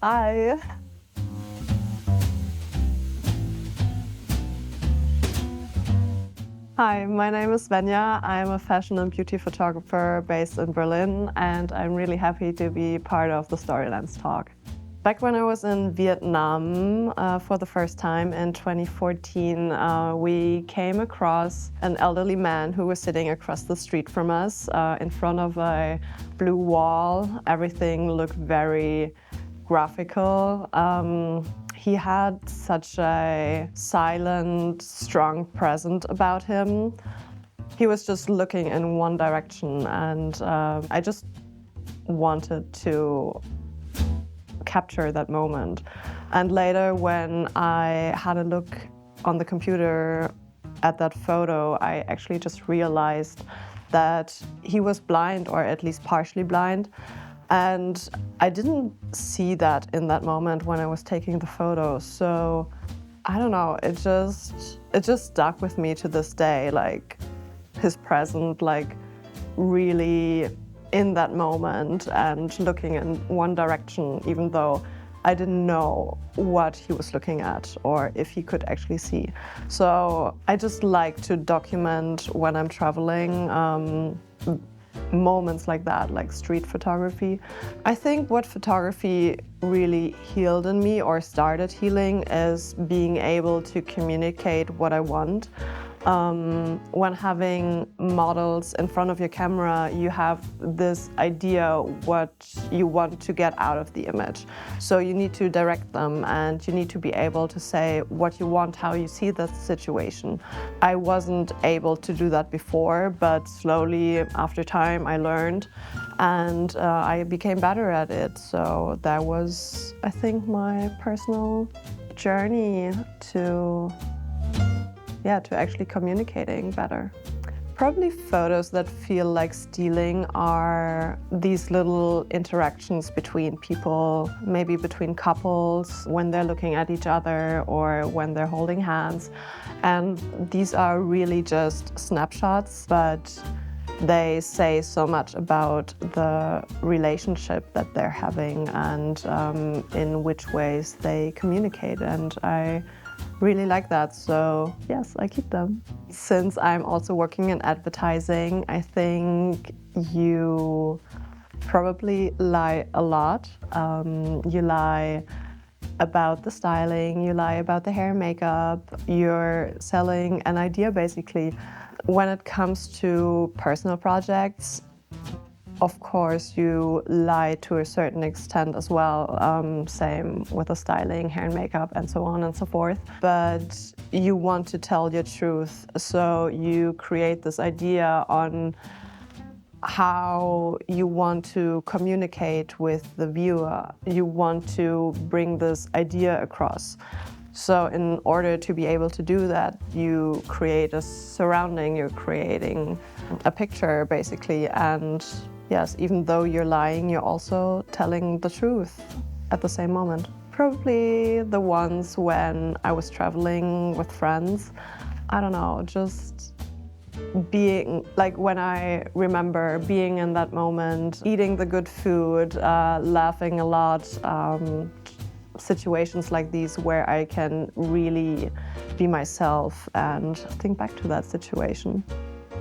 Hi. Hi, my name is Svenja. I'm a fashion and beauty photographer based in Berlin, and I'm really happy to be part of the Storylens talk. Back when I was in Vietnam for the first time in 2014, we came across an elderly man who was sitting across the street from us in front of a blue wall. Everything looked very graphical. He had such a silent, strong presence about him. He was just looking in one direction, and I just wanted to capture that moment. And later, when I had a look on the computer at that photo, I actually just realized that he was blind, or at least partially blind. And I didn't see that in that moment when I was taking the photo. So I don't know, it just stuck with me to this day, like his presence, like really in that moment and looking in one direction, even though I didn't know what he was looking at or if he could actually see. So I just like to document when I'm traveling moments like that, like street photography. I think what photography really healed in me, or started healing, is being able to communicate what I want. When having models in front of your camera, you have this idea what you want to get out of the image. So you need to direct them, and you need to be able to say what you want, how you see the situation. I wasn't able to do that before, but slowly after time I learned, and I became better at it. So that was, I think, my personal journey to actually communicating better. Probably photos that feel like stealing are these little interactions between people, maybe between couples, when they're looking at each other or when they're holding hands. And these are really just snapshots, but they say so much about the relationship that they're having and in which ways they communicate. And I really like that, so yes, I keep them. Since I'm also working in advertising, I think you probably lie a lot. You lie about the styling, you lie about the hair and makeup, you're selling an idea basically. When it comes to personal projects, of course, you lie to a certain extent as well. Same with the styling, hair and makeup, and so on and so forth. But you want to tell your truth, so you create this idea on how you want to communicate with the viewer. You want to bring this idea across. So in order to be able to do that, you create a surrounding, you're creating a picture basically, and yes, even though you're lying, you're also telling the truth at the same moment. Probably the ones when I was traveling with friends. I don't know, just being, like when I remember being in that moment, eating the good food, laughing a lot, situations like these where I can really be myself and think back to that situation.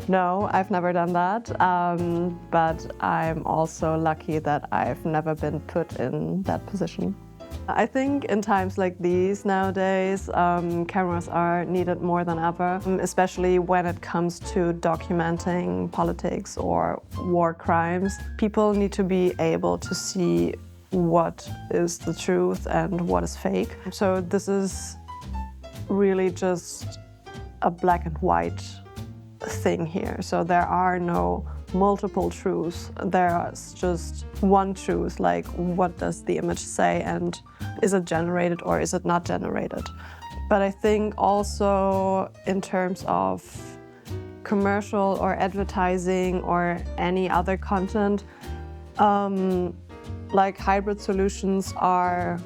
No, I've never done that, but I'm also lucky that I've never been put in that position. I think in times like these nowadays, cameras are needed more than ever, especially when it comes to documenting politics or war crimes. People need to be able to see what is the truth and what is fake. So this is really just a black and white thing here. So there are no multiple truths. There's just one truth, like what does the image say and is it generated or is it not generated? But I think also in terms of commercial or advertising or any other content, like hybrid solutions are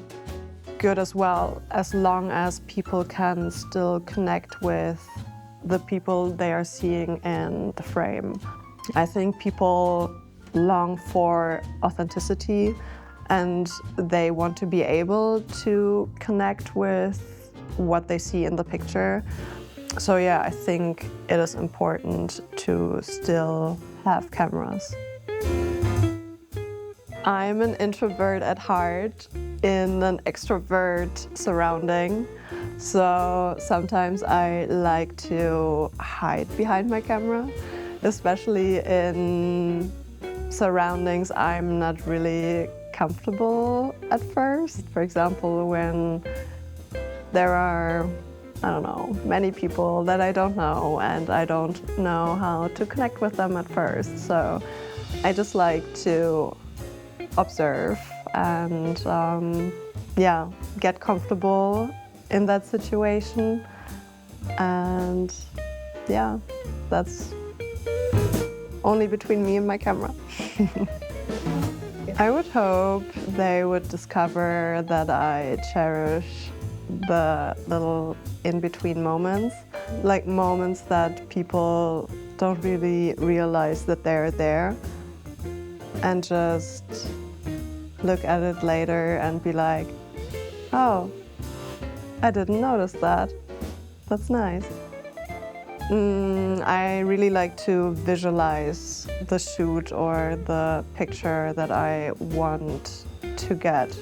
good as well, as long as people can still connect with the people they are seeing in the frame. I think people long for authenticity, and they want to be able to connect with what they see in the picture. So yeah, I think it is important to still have cameras. I'm an introvert at heart in an extrovert surrounding. So sometimes I like to hide behind my camera, especially in surroundings I'm not really comfortable at first. For example, when there are, I don't know, many people that I don't know and I don't know how to connect with them at first. So I just like to observe and yeah, get comfortable in that situation. And yeah, that's only between me and my camera. I would hope they would discover that I cherish the little in-between moments, like moments that people don't really realize that they're there, and just look at it later and be like, oh, I didn't notice that. That's nice. I really like to visualize the shoot or the picture that I want to get.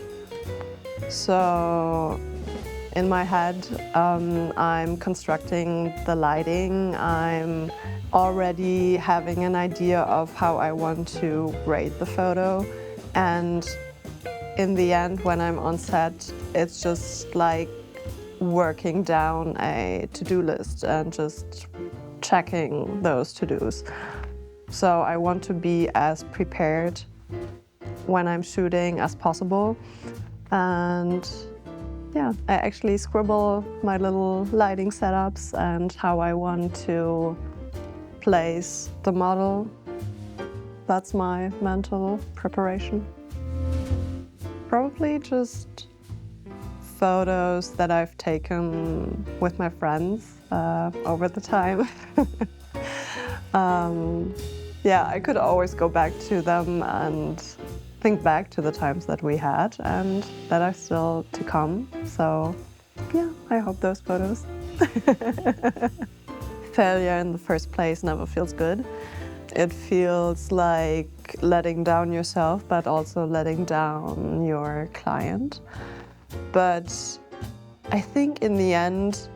So in my head, I'm constructing the lighting. I'm already having an idea of how I want to grade the photo. And in the end, when I'm on set, it's just like working down a to-do list and just checking those to-dos. So I want to be as prepared when I'm shooting as possible. And yeah, I actually scribble my little lighting setups and how I want to place the model. That's my mental preparation. Probably just photos that I've taken with my friends over the time. Yeah, I could always go back to them and think back to the times that we had and that are still to come. So yeah, I hope those photos. Failure in the first place never feels good. It feels like letting down yourself, but also letting down your client. But I think in the end,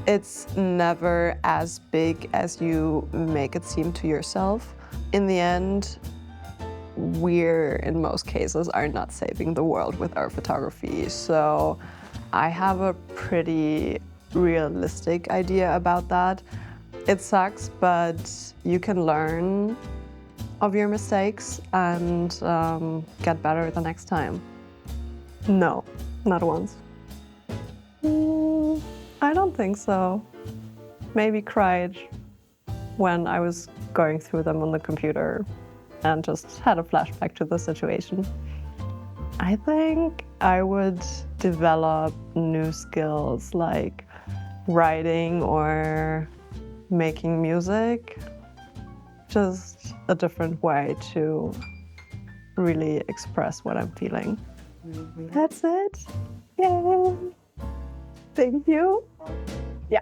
it's never as big as you make it seem to yourself. In the end, we're, in most cases, are not saving the world with our photography. So I have a pretty realistic idea about that. It sucks, but you can learn of your mistakes and get better the next time. No, not once. I don't think so. Maybe cried when I was going through them on the computer and just had a flashback to the situation. I think I would develop new skills like writing or making music. Just a different way to really express what I'm feeling. That's it. Yay! Thank you. Yeah.